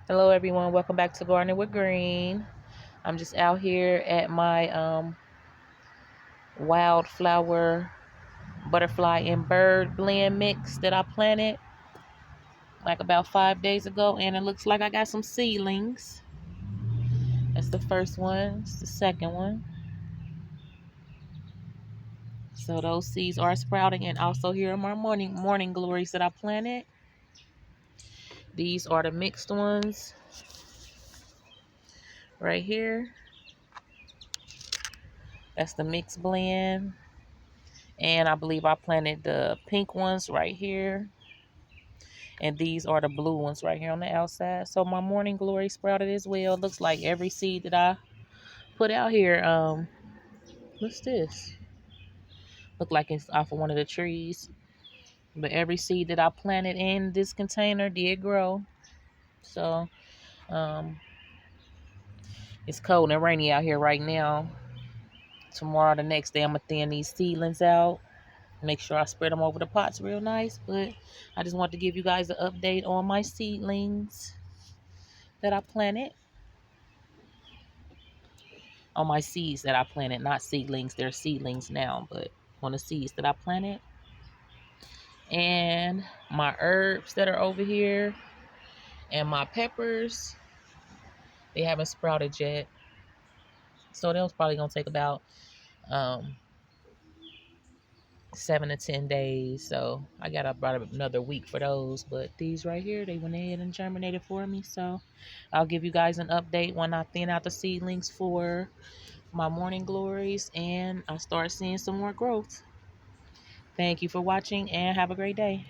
Hello everyone, welcome back to Gardening with Green. I'm just out here at my wildflower butterfly and bird blend mix that I planted like about 5 days ago, and it looks like I got some seedlings. That's the first one. It's the second one. So those seeds are sprouting, and also here are my morning glories that I planted. These are the mixed ones right here. That's the mixed blend. And I believe I planted the pink ones right here. And these are the blue ones right here on the outside. So my morning glory sprouted as well. Looks like every seed that I put out here. What's this? Look like it's off of one of the trees. But every seed that I planted in this container did grow. So it's cold and rainy out here right now. Tomorrow, the next day, I'm going to thin these seedlings out. Make sure I spread them over the pots real nice. But I just want to give you guys an update on my seedlings that I planted. On my seeds that I planted, not seedlings. They're seedlings now, but on the seeds that I planted. And my herbs that are over here and my peppers, they haven't sprouted yet. So that was probably going to take about 7 to 10 days. So I got about another week for those. But these right here, they went ahead and germinated for me. So I'll give you guys an update when I thin out the seedlings for my morning glories and I start seeing some more growth. Thank you for watching and have a great day.